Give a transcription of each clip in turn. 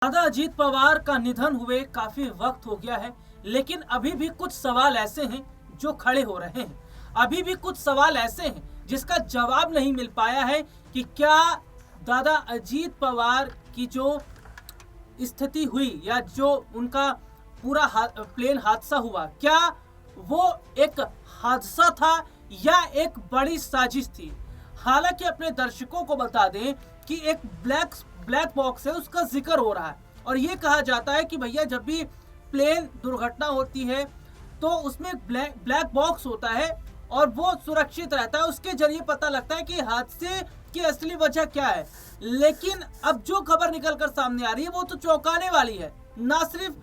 दादा अजीत पवार का निधन हुए काफी वक्त हो गया है, लेकिन अभी भी कुछ सवाल ऐसे हैं जो खड़े हो रहे हैं। अभी भी कुछ सवाल ऐसे हैं जिसका जवाब नहीं मिल पाया है कि क्या दादा अजीत पवार की जो स्थिति हुई या जो उनका पूरा प्लेन हादसा हुआ, क्या वो एक हादसा था या एक बड़ी साजिश थी। हालांकि अपने दर्शकों को बता दें कि एक ब्लैक बॉक्स है, उसका जिक्र हो रहा है और ये कहा जाता है कि भैया जब भी प्लेन दुर्घटना होती है तो उसमें ब्लैक बॉक्स होता है और वो सुरक्षित रहता है, उसके जरिए पता लगता है कि हादसे की असली वजह क्या है। लेकिन अब जो खबर निकल कर सामने आ रही है वो तो चौंकाने वाली है। ना सिर्फ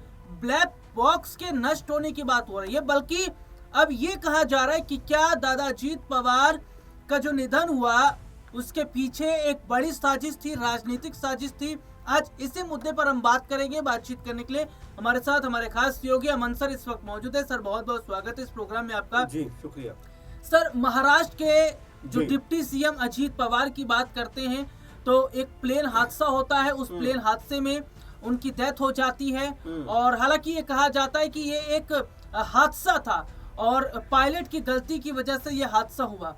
ब्लैक बॉक्स के नष्ट होने की बात हो रही है, बल्कि अब ये कहा जा रहा है कि क्या दादा अजीत पवार का जो निधन हुआ उसके पीछे एक बड़ी साजिश थी, राजनीतिक साजिश थी। आज इसी मुद्दे पर हम बात करेंगे। बातचीत करने के लिए हमारे साथ हमारे खास सहयोगी अमन सर इस वक्त मौजूद है। सर बहुत बहुत स्वागत है इस प्रोग्राम में आपका। जी शुक्रिया सर, महाराष्ट्र के जो डिप्टी सीएम अजीत पवार की बात करते हैं तो एक प्लेन हादसा होता है, उस प्लेन हादसे में उनकी डेथ हो जाती है और हालांकि ये कहा जाता है कि ये एक हादसा था और पायलट की गलती की वजह से ये हादसा हुआ।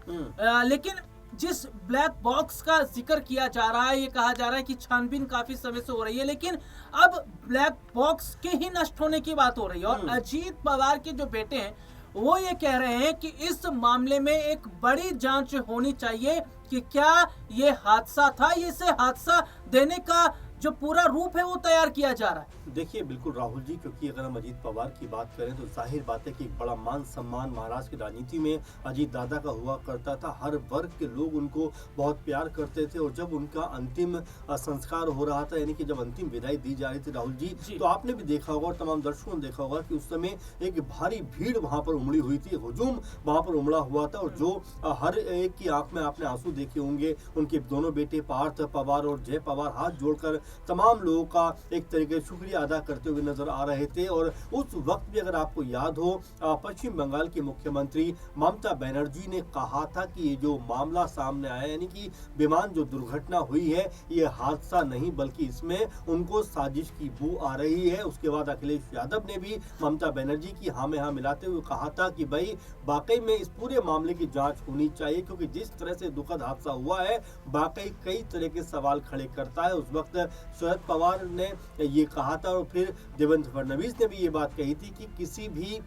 लेकिन जिस ब्लैक बॉक्स का जिक्र किया जा रहा है, ये कहा जा रहा है कि छानबीन काफी समय से हो रही है, लेकिन अब ब्लैक बॉक्स के ही नष्ट होने की बात हो रही है। और अजीत पवार के जो बेटे हैं वो ये कह रहे हैं कि इस मामले में एक बड़ी जांच होनी चाहिए कि क्या ये हादसा था, इसे हादसा देने का जो पूरा रूप है वो तैयार किया जा रहा है। देखिए बिल्कुल राहुल जी, क्योंकि अगर हम अजीत पवार की बात करें तो जाहिर बात है कि एक बड़ा मान सम्मान महाराष्ट्र की राजनीति में अजीत दादा का हुआ करता था। हर वर्ग के लोग उनको बहुत प्यार करते थे और जब उनका अंतिम संस्कार हो रहा था, यानी कि जब अंतिम विदाई दी जा रही थी राहुल जी, तो आपने भी देखा होगा और तमाम दर्शकों ने देखा होगा कि उस समय एक भारी भीड़ वहां पर उमड़ी हुई थी, हुजूम वहां पर उमड़ा हुआ था और जो हर एक की आंख में आपने आंसू देखे होंगे। उनके दोनों बेटे पार्थ पवार और जय पवार हाथ जोड़कर तमाम लोगों का एक तरीके से शुक्रिया अदा करते हुए नजर आ रहे थे। और उस वक्त भी अगर आपको याद हो, पश्चिम बंगाल की मुख्यमंत्री ममता बनर्जी ने कहा था कि ये जो मामला सामने आया, यानी कि विमान जो दुर्घटना हुई है, ये हादसा नहीं बल्कि इसमें उनको साजिश की बू आ रही है। उसके बाद अखिलेश यादव ने भी ममता बनर्जी की हाँ में हाँ मिलाते हुए कहा था कि भाई वाकई में इस पूरे मामले की जांच होनी चाहिए, क्योंकि जिस तरह से दुखद हादसा हुआ है वाकई कई तरह के सवाल खड़े करता है। उस वक्त शरद पवार ने ये कहा था और फिर देवेंद्र फडणवीस ने भी ये बात कही थी कि किसी भी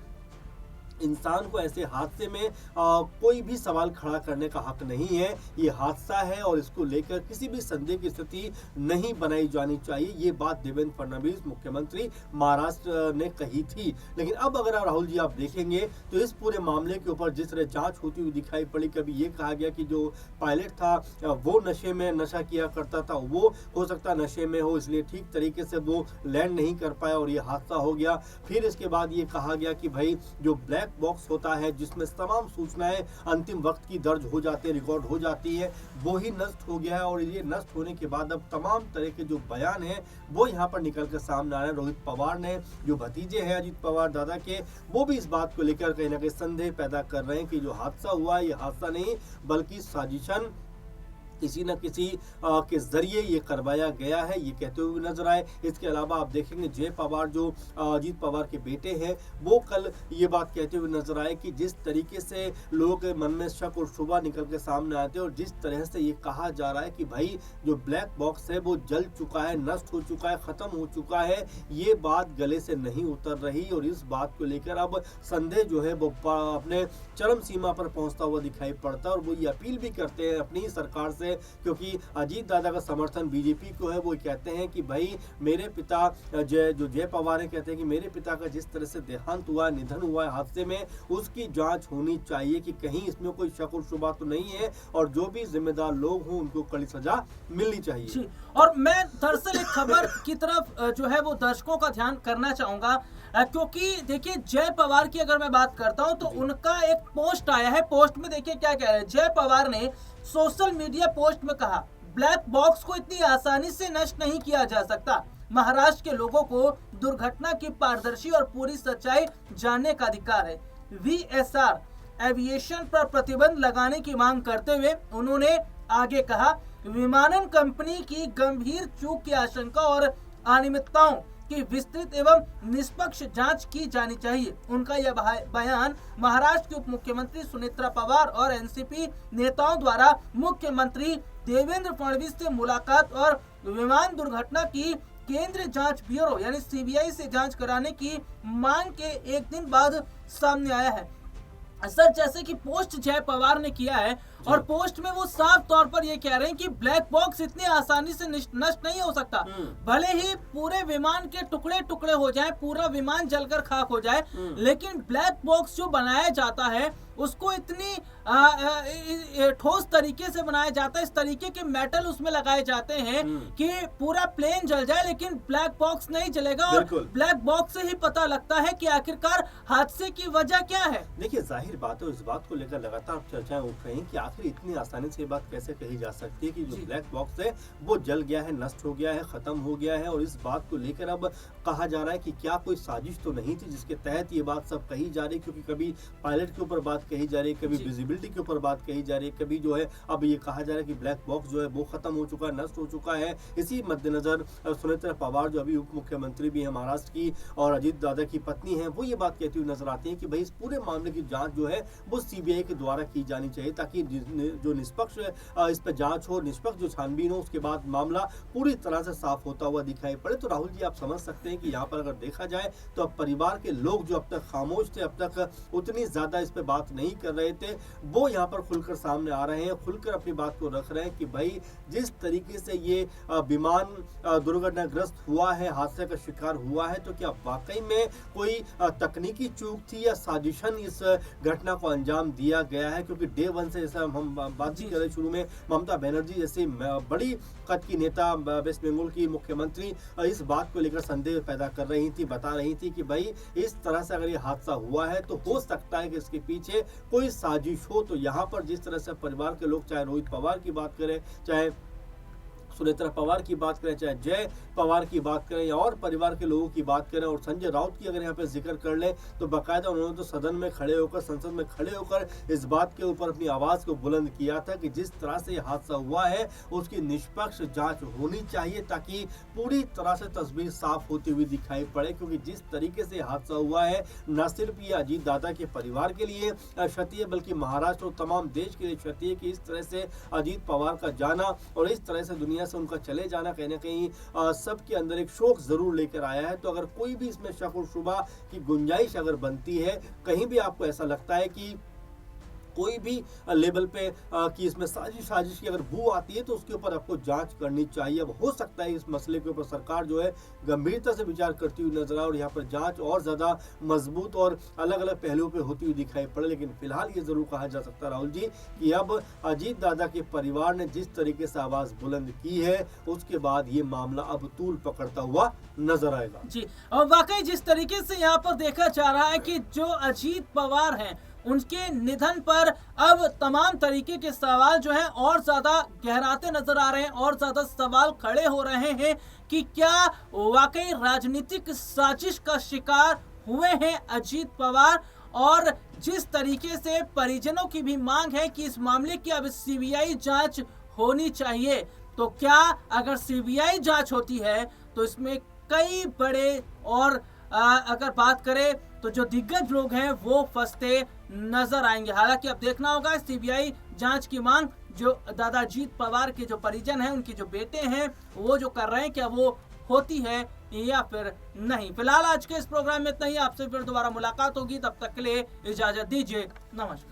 इंसान को ऐसे हादसे में कोई भी सवाल खड़ा करने का हक नहीं है। ये हादसा है और इसको लेकर किसी भी संदेह की स्थिति नहीं बनाई जानी चाहिए। ये बात देवेंद्र फडणवीस मुख्यमंत्री महाराष्ट्र ने कही थी। लेकिन अब अगर राहुल जी आप देखेंगे तो इस पूरे मामले के ऊपर जिस तरह जांच होती हुई दिखाई पड़ी, कभी ये कहा गया कि जो पायलट था वो नशे में नशा किया करता था, वो हो सकता नशे में हो इसलिए ठीक तरीके से वो लैंड नहीं कर पाया और ये हादसा हो गया। फिर इसके बाद ये कहा गया कि भाई जो ब्लैक बॉक्स होता है जिसमें तमाम सूचनाएं अंतिम वक्त की दर्ज हो जाती है, रिकॉर्ड हो जाती है, वो ही नष्ट हो गया है। और ये नष्ट होने के बाद अब तमाम तरह के जो बयान हैं वो यहाँ पर निकल कर सामने आ रहे हैं। रोहित पवार ने, जो भतीजे हैं अजीत पवार दादा के, वो भी इस बात को लेकर कहीं ना कहीं संदेह पैदा कर रहे हैं कि जो हादसा हुआ ये हादसा नहीं बल्कि साजिशन किसी न किसी के जरिए ये करवाया गया है, ये कहते हुए नजर आए। इसके अलावा आप देखेंगे जय पवार जो अजीत पवार के बेटे हैं, वो कल ये बात कहते हुए नजर आए कि जिस तरीके से लोगों के मन में शक और शुबा निकल के सामने आते हैं और जिस तरह से ये कहा जा रहा है कि भाई जो ब्लैक बॉक्स है वो जल चुका है, नष्ट हो चुका है, खत्म हो चुका है, ये बात गले से नहीं उतर रही। और इस बात को लेकर अब संदेह जो है वो अपने चरम सीमा पर पहुंचता हुआ दिखाई पड़ता है और वो ये अपील भी करते हैं अपनी सरकार से, क्योंकि अजीत दादा का समर्थन बीजेपी को है। वो कहते हैं कि भाई मेरे पिता जय पवार है, कहते हैं कि मेरे पिता का जिस तरह से देहांत हुआ, निधन हुआ है हादसे में, उसकी जांच होनी चाहिए कि कहीं इसमें कोई शक और शुबा तो नहीं है और जो भी जिम्मेदार लोग हों उनको कड़ी सजा मिलनी चाहिए। और मैं दरअसल एक खबर की तरफ जो है वो दर्शकों का ध्यान करना चाहूंगा, क्योंकि देखिए जय पवार की अगर मैं बात करता हूं तो उनका एक पोस्ट आया है। पोस्ट में देखिए क्या कह रहे हैं जय पवार ने सोशल मीडिया पोस्ट में कहा, ब्लैक बॉक्स को इतनी आसानी से नष्ट नहीं किया जा सकता। महाराष्ट्र के लोगों को दुर्घटना की पारदर्शी और पूरी सच्चाई जानने का अधिकार है। वीएसआर एविएशन पर प्रतिबंध लगाने की मांग करते हुए उन्होंने आगे कहा, विमानन कंपनी की गंभीर चूक की आशंका और अनियमितताओं की विस्तृत एवं निष्पक्ष जांच की जानी चाहिए। उनका यह बयान महाराष्ट्र के उप मुख्यमंत्री सुनेत्रा पवार और एनसीपी नेताओं द्वारा मुख्यमंत्री देवेंद्र फडणवीस से मुलाकात और विमान दुर्घटना की केंद्रीय जांच ब्यूरो यानी सीबीआई से जांच कराने की मांग के एक दिन बाद सामने आया है। सर, जैसे कि पोस्ट जय पवार ने किया है और पोस्ट में वो साफ तौर पर ये कह रहे हैं कि ब्लैक बॉक्स इतनी आसानी से नष्ट नहीं हो सकता। भले ही पूरे विमान के टुकड़े टुकड़े हो जाए, पूरा विमान जलकर खाक हो जाए, लेकिन ब्लैक बॉक्स जो बनाया जाता है उसको इतनी ठोस तरीके से बनाया जाता है, इस तरीके के मेटल उसमें लगाए जाते हैं कि पूरा प्लेन जल जाए लेकिन ब्लैक बॉक्स नहीं जलेगा। और ब्लैक बॉक्स से ही पता लगता है कि आखिरकार हादसे की वजह क्या है। देखिए, जाहिर बात है, इस बात को लेकर लगातार चर्चाएं उठ रही हैं कि आखिर इतनी आसानी से ये बात कैसे कही जा सकती है कि जो ब्लैक बॉक्स है वो जल गया है, नष्ट हो गया है, खत्म हो गया है। और इस बात को लेकर अब कहा जा रहा है कि क्या कोई साजिश तो नहीं थी जिसके तहत ये बात सब कही जा रही, क्योंकि कभी पायलट के ऊपर बात कही जा रही है, कभी विजिबिलिटी के ऊपर बात कही जा रही है, कभी जो है अब ये कहा जा रहा है कि ब्लैक बॉक्स जो है वो खत्म हो चुका है, नष्ट हो चुका है। इसी मद्देनजर सुनेत्रा पवार जो अभी उप मुख्यमंत्री भी है महाराष्ट्र की और अजीत दादा की पत्नी है, वो ये बात कहती हुई नजर आती है कि भाई इस पूरे मामले की जांच जो है वो सीबीआई के द्वारा की जानी चाहिए, ताकि जो निष्पक्ष इस पर जांच हो, निष्पक्ष जो छानबीन हो, उसके बाद मामला पूरी तरह से साफ होता हुआ दिखाई पड़े। तो राहुल जी, आप समझ सकते हैं कि यहाँ पर अगर देखा जाए तो अब परिवार के लोग जो अब तक खामोश थे, अब तक उतनी ज्यादा इस पे बात नहीं कर रहे थे, वो यहाँ पर खुलकर सामने आ रहे हैं, खुलकर अपनी बात को रख रहे हैं कि भाई जिस तरीके से ये विमान दुर्घटनाग्रस्त हुआ है, हादसे का शिकार हुआ है, तो क्या वाकई में कोई तकनीकी चूक थी या साजिशन इस घटना को अंजाम दिया गया है। क्योंकि डे वन से जैसा हम बात कर रहे शुरू में, ममता बनर्जी जैसी बड़ी कद की नेता, वेस्ट बंगाल की मुख्यमंत्री, इस बात को लेकर संदेह पैदा कर रही थी, बता रही थी कि भाई इस तरह से अगर ये हादसा हुआ है तो हो सकता है कि इसके पीछे कोई साजिश हो। तो यहाँ पर जिस तरह से परिवार के लोग, चाहे रोहित पवार की बात करें, चाहे सुनेत्रा पवार की बात करें, चाहे जय पवार की बात करें या और परिवार के लोगों की बात करें, और संजय राउत की अगर यहाँ पे जिक्र कर लें तो बाकायदा उन्होंने तो सदन में खड़े होकर, संसद में खड़े होकर इस बात के ऊपर अपनी आवाज को बुलंद किया था कि जिस तरह से हादसा हुआ है उसकी निष्पक्ष जांच होनी चाहिए, ताकि पूरी तरह से तस्वीर साफ होती हुई दिखाई पड़े। क्योंकि जिस तरीके से हादसा हुआ है, न सिर्फ ये अजीत दादा के परिवार के लिए क्षति है, बल्कि महाराष्ट्र और तमाम देश के लिए क्षति है कि इस तरह से अजीत पवार का जाना और इस तरह से दुनिया से उनका चले जाना कहीं ना कहीं सबके अंदर एक शोक जरूर लेकर आया है। तो अगर कोई भी इसमें शक और शुबा की गुंजाइश अगर बनती है, कहीं भी आपको ऐसा लगता है कि कोई भी लेवल पे कि इसमें साजिश की अगर बू आती है, तो उसके ऊपर आपको जांच करनी चाहिए। अब हो सकता है इस मसले के ऊपर सरकार जो है गंभीरता से विचार करती हुई नजर आए और यहाँ पर जांच और ज्यादा मजबूत और अलग अलग पहलुओं पे होती हुई दिखाई पड़े। लेकिन फिलहाल ये जरूर कहा जा सकता है राहुल जी कि अब अजीत दादा के परिवार ने जिस तरीके से आवाज बुलंद की है, उसके बाद ये मामला अब तूल पकड़ता हुआ नजर आएगा। जी, और वाकई जिस तरीके से यहाँ पर देखा जा रहा है कि जो अजीत पवार हैं, उनके निधन पर अब तमाम तरीके के सवाल जो हैं और ज्यादा गहराते नजर आ रहे हैं और ज्यादा सवाल खड़े हो रहे हैं कि क्या वाकई राजनीतिक साजिश का शिकार हुए हैं अजीत पवार। और जिस तरीके से परिजनों की भी मांग है कि इस मामले की अब सीबीआई जांच होनी चाहिए, तो क्या अगर सीबीआई जांच होती है तो इसमें कई बड़े और अगर बात करें तो जो दिग्गज लोग हैं वो फंसते नजर आएंगे। हालांकि अब देखना होगा सीबीआई जांच की मांग जो दादा अजीत पवार के जो परिजन हैं, उनके जो बेटे हैं, वो जो कर रहे हैं, क्या वो होती है या फिर नहीं। फिलहाल आज के इस प्रोग्राम में इतना ही। आपसे फिर दोबारा मुलाकात होगी, तब तक के लिए इजाजत दीजिए। नमस्कार।